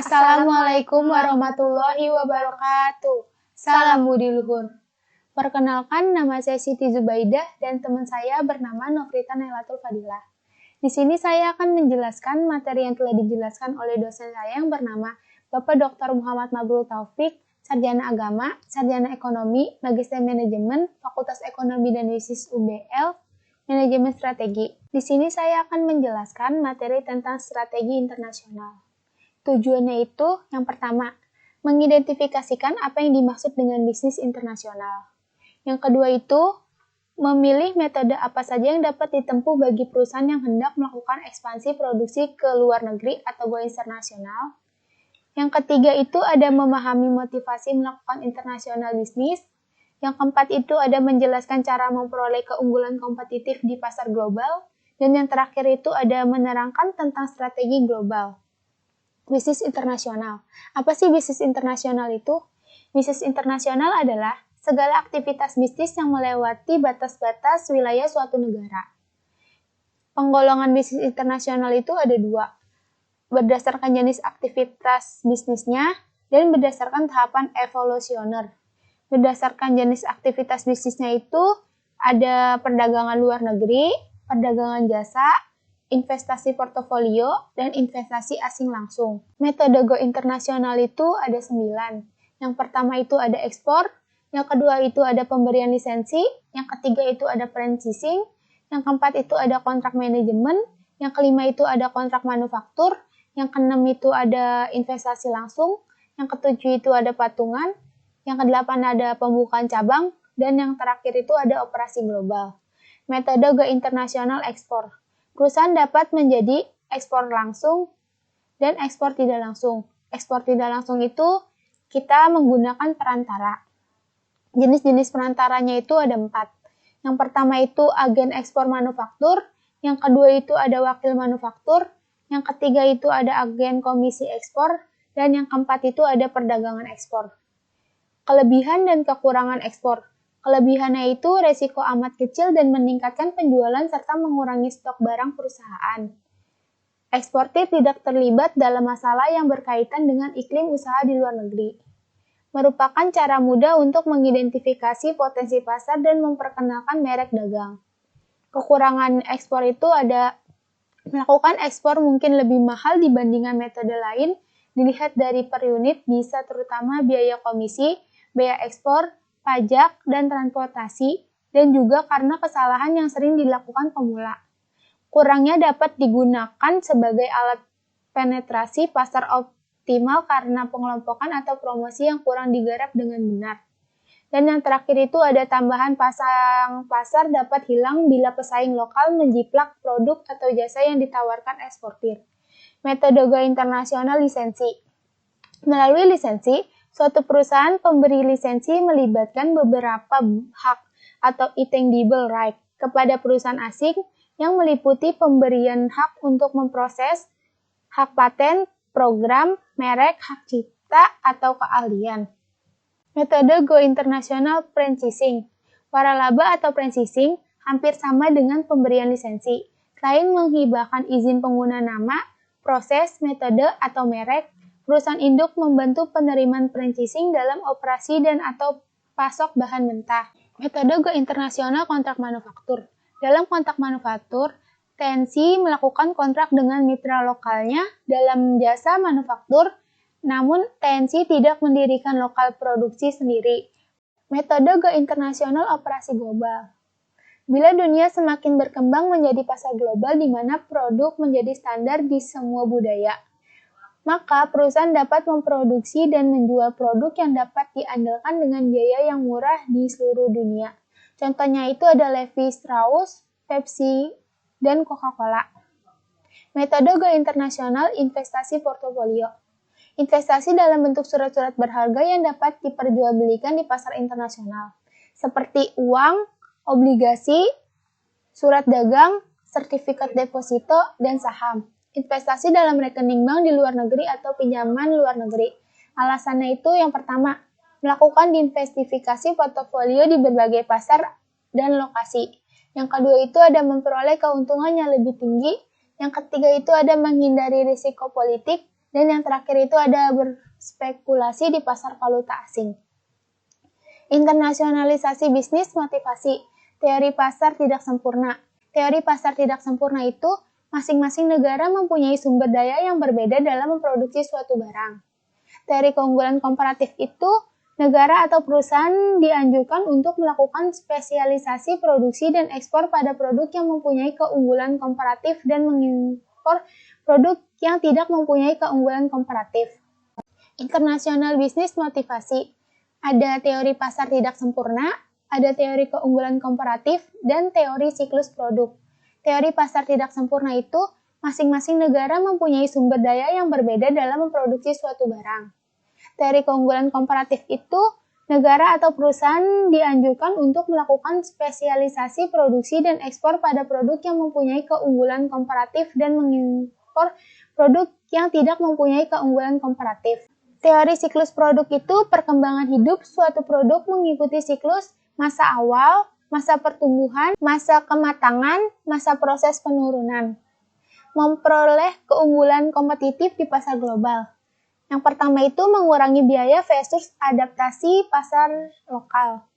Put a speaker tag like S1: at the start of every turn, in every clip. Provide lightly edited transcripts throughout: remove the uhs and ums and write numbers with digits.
S1: Assalamualaikum warahmatullahi wabarakatuh. Salam budi luhur. Perkenalkan, nama saya Siti Zubaidah dan teman saya bernama Nofrita Nailatul Fadilah. Di sini saya akan menjelaskan materi yang telah dijelaskan oleh dosen saya yang bernama Bapak Dr. Muhammad Mabrur Taufik, Sarjana Agama, Sarjana Ekonomi, Magister Manajemen, Fakultas Ekonomi dan Bisnis UBL, Manajemen Strategi. Di sini saya akan menjelaskan materi tentang strategi internasional. Tujuannya itu, yang pertama, mengidentifikasikan apa yang dimaksud dengan bisnis internasional. Yang kedua itu, memilih metode apa saja yang dapat ditempuh bagi perusahaan yang hendak melakukan ekspansi produksi ke luar negeri atau go internasional. Yang ketiga itu ada memahami motivasi melakukan internasional bisnis. Yang keempat itu ada menjelaskan cara memperoleh keunggulan kompetitif di pasar global. Dan yang terakhir itu ada menerangkan tentang strategi global. Bisnis internasional. Apa sih bisnis internasional itu? Bisnis internasional adalah segala aktivitas bisnis yang melewati batas-batas wilayah suatu negara. Penggolongan bisnis internasional itu ada dua, berdasarkan jenis aktivitas bisnisnya dan berdasarkan tahapan evolusioner. Berdasarkan jenis aktivitas bisnisnya itu ada perdagangan luar negeri, perdagangan jasa, investasi portofolio, dan investasi asing langsung. Metode go internasional itu ada 9. Yang pertama itu ada ekspor, yang kedua itu ada pemberian lisensi, yang ketiga itu ada franchising, yang keempat itu ada kontrak manajemen, yang kelima itu ada kontrak manufaktur, yang keenam itu ada investasi langsung, yang ketujuh itu ada patungan, yang kedelapan ada pembukaan cabang, dan yang terakhir itu ada operasi global. Metode go internasional ekspor. Perusahaan dapat menjadi ekspor langsung dan ekspor tidak langsung. Ekspor tidak langsung itu kita menggunakan perantara. Jenis-jenis perantaranya itu ada 4. Yang pertama itu agen ekspor manufaktur, yang kedua itu ada wakil manufaktur, yang ketiga itu ada agen komisi ekspor, dan yang keempat itu ada perdagangan ekspor. Kelebihan dan kekurangan ekspor. Kelebihannya itu resiko amat kecil dan meningkatkan penjualan serta mengurangi stok barang perusahaan. Eksportir tidak terlibat dalam masalah yang berkaitan dengan iklim usaha di luar negeri. Merupakan cara mudah untuk mengidentifikasi potensi pasar dan memperkenalkan merek dagang. Kekurangan ekspor itu ada melakukan ekspor mungkin lebih mahal dibandingkan metode lain, dilihat dari per unit bisa terutama biaya komisi, biaya ekspor, pajak, dan transportasi, dan juga karena kesalahan yang sering dilakukan pemula. Kurangnya dapat digunakan sebagai alat penetrasi pasar optimal karena pengelompokan atau promosi yang kurang digarap dengan benar. Dan yang terakhir itu ada tambahan pasang pasar dapat hilang bila pesaing lokal menjiplak produk atau jasa yang ditawarkan eksportir. Metode go internasional lisensi. Melalui lisensi, suatu perusahaan pemberi lisensi melibatkan beberapa hak atau intangible right kepada perusahaan asing yang meliputi pemberian hak untuk memproses, hak paten, program, merek, hak cipta, atau keahlian. Metode go internasional franchising. Waralaba atau franchising hampir sama dengan pemberian lisensi. Selain menghibahkan izin pengguna nama, proses, metode, atau merek, perusahaan induk membantu penerimaan franchising dalam operasi dan atau pasok bahan mentah. Metode go internasional kontrak manufaktur. Dalam kontrak manufaktur, TNC melakukan kontrak dengan mitra lokalnya dalam jasa manufaktur, namun TNC tidak mendirikan lokal produksi sendiri. Metode go internasional operasi global. Bila dunia semakin berkembang menjadi pasar global di mana produk menjadi standar di semua budaya, maka perusahaan dapat memproduksi dan menjual produk yang dapat diandalkan dengan biaya yang murah di seluruh dunia. Contohnya itu ada Levi Strauss, Pepsi, dan Coca-Cola. Metode go internasional investasi portofolio. Investasi dalam bentuk surat-surat berharga yang dapat diperjualbelikan di pasar internasional, seperti uang, obligasi, surat dagang, sertifikat deposito, dan saham. Investasi dalam rekening bank di luar negeri atau pinjaman luar negeri. Alasannya itu yang pertama, melakukan diversifikasi portofolio di berbagai pasar dan lokasi. Yang kedua itu ada memperoleh keuntungan yang lebih tinggi. Yang ketiga itu ada menghindari risiko politik. Dan yang terakhir itu ada berspekulasi di pasar valuta asing. Internasionalisasi bisnis motivasi. Teori pasar tidak sempurna. Teori pasar tidak sempurna itu masing-masing negara mempunyai sumber daya yang berbeda dalam memproduksi suatu barang. Teori keunggulan komparatif itu negara atau perusahaan dianjurkan untuk melakukan spesialisasi produksi dan ekspor pada produk yang mempunyai keunggulan komparatif dan mengimpor produk yang tidak mempunyai keunggulan komparatif. Internasional bisnis motivasi. Ada teori pasar tidak sempurna, ada teori keunggulan komparatif, dan teori siklus produk. Teori pasar tidak sempurna itu masing-masing negara mempunyai sumber daya yang berbeda dalam memproduksi suatu barang. Teori keunggulan komparatif itu negara atau perusahaan dianjurkan untuk melakukan spesialisasi produksi dan ekspor pada produk yang mempunyai keunggulan komparatif dan mengimpor produk yang tidak mempunyai keunggulan komparatif. Teori siklus produk itu perkembangan hidup suatu produk mengikuti siklus masa awal, masa pertumbuhan, masa kematangan, masa proses penurunan. Memperoleh keunggulan kompetitif di pasar global. Yang pertama itu mengurangi biaya versus adaptasi pasar lokal.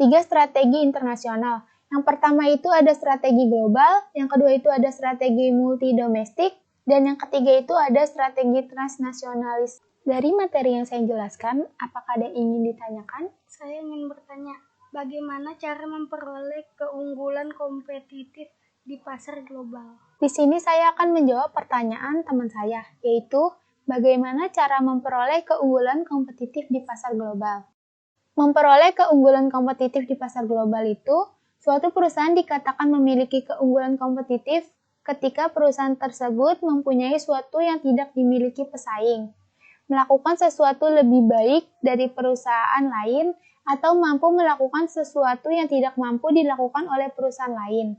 S1: 3 strategi internasional. Yang pertama itu ada strategi global, yang kedua itu ada strategi multi domestik, dan yang ketiga itu ada strategi transnasionalis. Dari materi yang saya jelaskan, apakah ada yang ingin ditanyakan?
S2: Saya ingin bertanya, bagaimana cara memperoleh keunggulan kompetitif di pasar global?
S1: Di sini saya akan menjawab pertanyaan teman saya, yaitu bagaimana cara memperoleh keunggulan kompetitif di pasar global. Memperoleh keunggulan kompetitif di pasar global itu, suatu perusahaan dikatakan memiliki keunggulan kompetitif ketika perusahaan tersebut mempunyai suatu yang tidak dimiliki pesaing, melakukan sesuatu lebih baik dari perusahaan lain, atau mampu melakukan sesuatu yang tidak mampu dilakukan oleh perusahaan lain.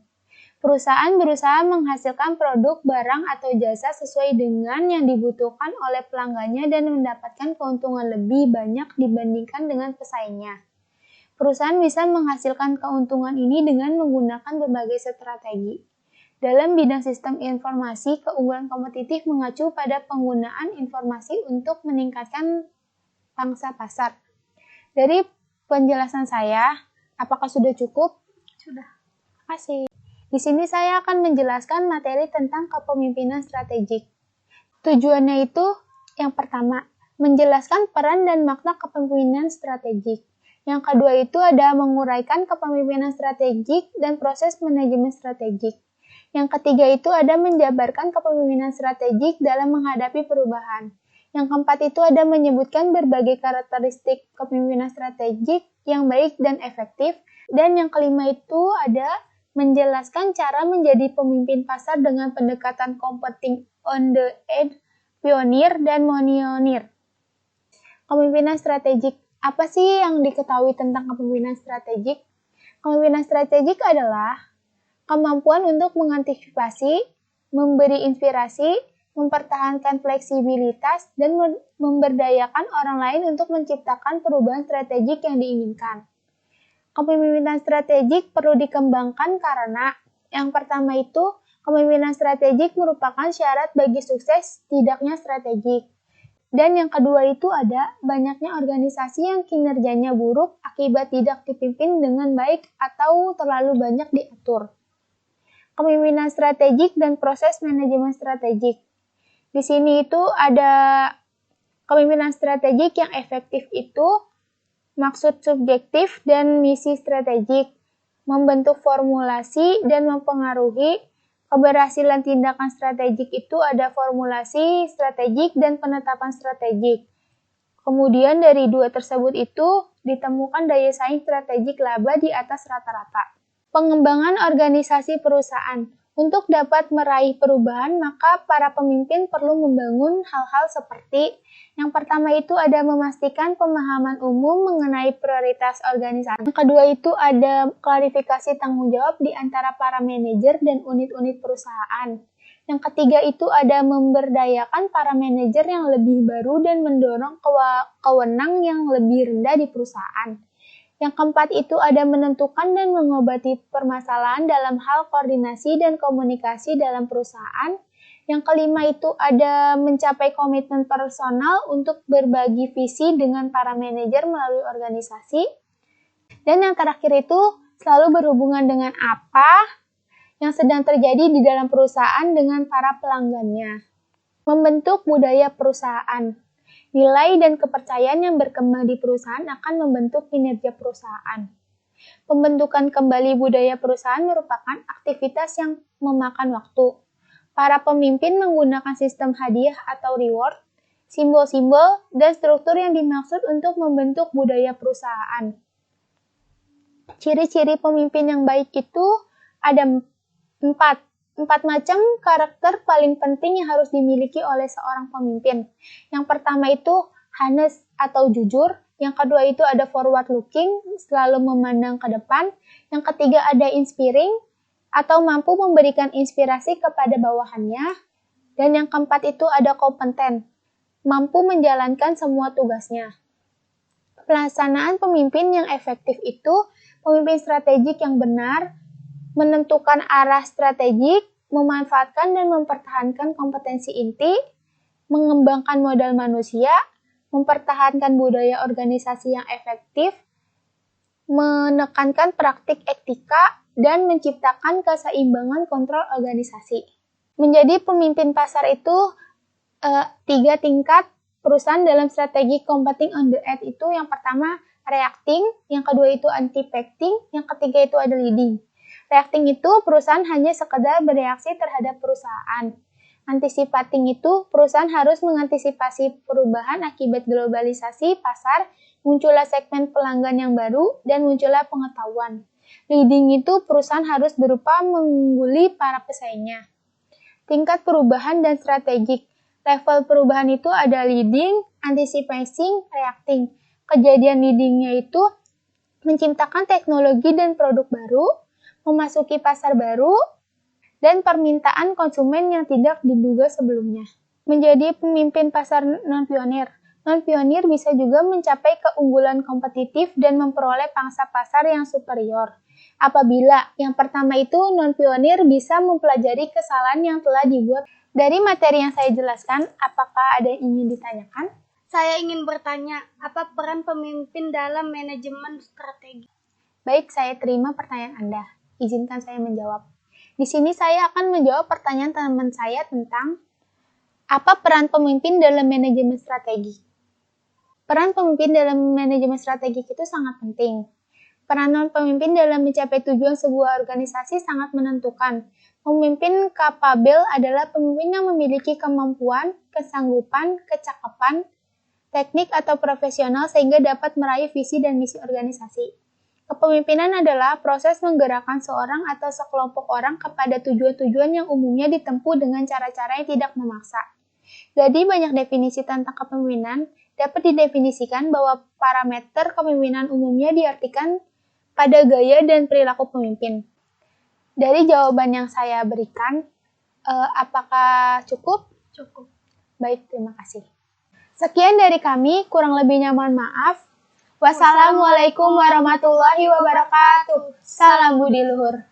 S1: Perusahaan berusaha menghasilkan produk, barang, atau jasa sesuai dengan yang dibutuhkan oleh pelanggannya dan mendapatkan keuntungan lebih banyak dibandingkan dengan pesaingnya. Perusahaan bisa menghasilkan keuntungan ini dengan menggunakan berbagai strategi. Dalam bidang sistem informasi, keunggulan kompetitif mengacu pada penggunaan informasi untuk meningkatkan pangsa pasar. Dari penjelasan saya, apakah sudah cukup?
S2: Sudah.
S1: Terima kasih. Di sini saya akan menjelaskan materi tentang kepemimpinan strategik. Tujuannya itu, yang pertama, menjelaskan peran dan makna kepemimpinan strategik. Yang kedua itu ada menguraikan kepemimpinan strategik dan proses manajemen strategik. Yang ketiga itu ada menjabarkan kepemimpinan strategik dalam menghadapi perubahan. Yang keempat itu ada menyebutkan berbagai karakteristik kepemimpinan strategik yang baik dan efektif. Dan yang kelima itu ada menjelaskan cara menjadi pemimpin pasar dengan pendekatan competing on the edge, pionir, dan monionir. Kepemimpinan strategik. Apa sih yang diketahui tentang kepemimpinan strategik? Kepemimpinan strategik adalah kemampuan untuk mengantisipasi, memberi inspirasi, mempertahankan fleksibilitas, dan memberdayakan orang lain untuk menciptakan perubahan strategik yang diinginkan. Kepemimpinan strategik perlu dikembangkan karena yang pertama itu, kepemimpinan strategik merupakan syarat bagi sukses tidaknya strategik. Dan yang kedua itu ada banyaknya organisasi yang kinerjanya buruk akibat tidak dipimpin dengan baik atau terlalu banyak diatur. Kepemimpinan strategik dan proses manajemen strategik. Di sini itu ada kepemimpinan strategik yang efektif itu maksud subjektif dan misi strategik, membentuk formulasi dan mempengaruhi. Keberhasilan tindakan strategik itu ada formulasi strategik dan penetapan strategik. Kemudian dari dua tersebut itu ditemukan daya saing strategik laba di atas rata-rata. Pengembangan organisasi perusahaan. Untuk dapat meraih perubahan, maka para pemimpin perlu membangun hal-hal seperti yang pertama itu ada memastikan pemahaman umum mengenai prioritas organisasi. Yang kedua itu ada klarifikasi tanggung jawab di antara para manajer dan unit-unit perusahaan. Yang ketiga itu ada memberdayakan para manajer yang lebih baru dan mendorong kewenang yang lebih rendah di perusahaan. Yang keempat itu ada menentukan dan mengobati permasalahan dalam hal koordinasi dan komunikasi dalam perusahaan. Yang kelima itu ada mencapai komitmen personal untuk berbagi visi dengan para manajer melalui organisasi. Dan yang terakhir itu selalu berhubungan dengan apa yang sedang terjadi di dalam perusahaan dengan para pelanggannya. Membentuk budaya perusahaan. Nilai dan kepercayaan yang berkembang di perusahaan akan membentuk kinerja perusahaan. Pembentukan kembali budaya perusahaan merupakan aktivitas yang memakan waktu. Para pemimpin menggunakan sistem hadiah atau reward, simbol-simbol, dan struktur yang dimaksud untuk membentuk budaya perusahaan. Ciri-ciri pemimpin yang baik itu ada empat macam karakter paling penting yang harus dimiliki oleh seorang pemimpin. Yang pertama itu honest atau jujur. Yang kedua itu ada forward looking, selalu memandang ke depan. Yang ketiga ada inspiring, atau mampu memberikan inspirasi kepada bawahannya. Dan yang keempat itu ada kompeten, mampu menjalankan semua tugasnya. Pelaksanaan pemimpin yang efektif itu pemimpin strategik yang benar, menentukan arah strategik, memanfaatkan dan mempertahankan kompetensi inti, mengembangkan modal manusia, mempertahankan budaya organisasi yang efektif, menekankan praktik etika, dan menciptakan keseimbangan kontrol organisasi. Menjadi pemimpin pasar itu 3 tingkat perusahaan dalam strategi competing on the edge itu yang pertama reacting, yang kedua itu anticipating, yang ketiga itu ada leading. Reacting itu perusahaan hanya sekedar bereaksi terhadap perusahaan. Anticipating itu perusahaan harus mengantisipasi perubahan akibat globalisasi pasar, munculnya segmen pelanggan yang baru, dan munculnya pengetahuan. Leading itu perusahaan harus berupa mengungguli para pesaingnya. Tingkat perubahan dan strategik. Level perubahan itu ada leading, anticipating, reacting. Kejadian leadingnya itu menciptakan teknologi dan produk baru, memasuki pasar baru, dan permintaan konsumen yang tidak diduga sebelumnya. Menjadi pemimpin pasar non-pionir. Non-pionir bisa juga mencapai keunggulan kompetitif dan memperoleh pangsa pasar yang superior. Apabila yang pertama itu non-pionir bisa mempelajari kesalahan yang telah dibuat. Dari materi yang saya jelaskan, apakah ada yang ingin ditanyakan?
S2: Saya ingin bertanya, apa peran pemimpin dalam manajemen strategi?
S1: Baik, saya terima pertanyaan Anda. Izinkan saya menjawab. Di sini saya akan menjawab pertanyaan teman saya tentang apa peran pemimpin dalam manajemen strategi. Peran pemimpin dalam manajemen strategi itu sangat penting. Peranan pemimpin dalam mencapai tujuan sebuah organisasi sangat menentukan. Pemimpin kapabel adalah pemimpin yang memiliki kemampuan, kesanggupan, kecakapan, teknik atau profesional sehingga dapat meraih visi dan misi organisasi. Kepemimpinan adalah proses menggerakkan seorang atau sekelompok orang kepada tujuan-tujuan yang umumnya ditempuh dengan cara-cara yang tidak memaksa. Jadi banyak definisi tentang kepemimpinan dapat didefinisikan bahwa parameter kepemimpinan umumnya diartikan pada gaya dan perilaku pemimpin. Dari jawaban yang saya berikan, apakah cukup?
S2: Cukup.
S1: Baik, terima kasih. Sekian dari kami, kurang lebihnya mohon maaf. Wassalamualaikum warahmatullahi wabarakatuh. Salam budi luhur.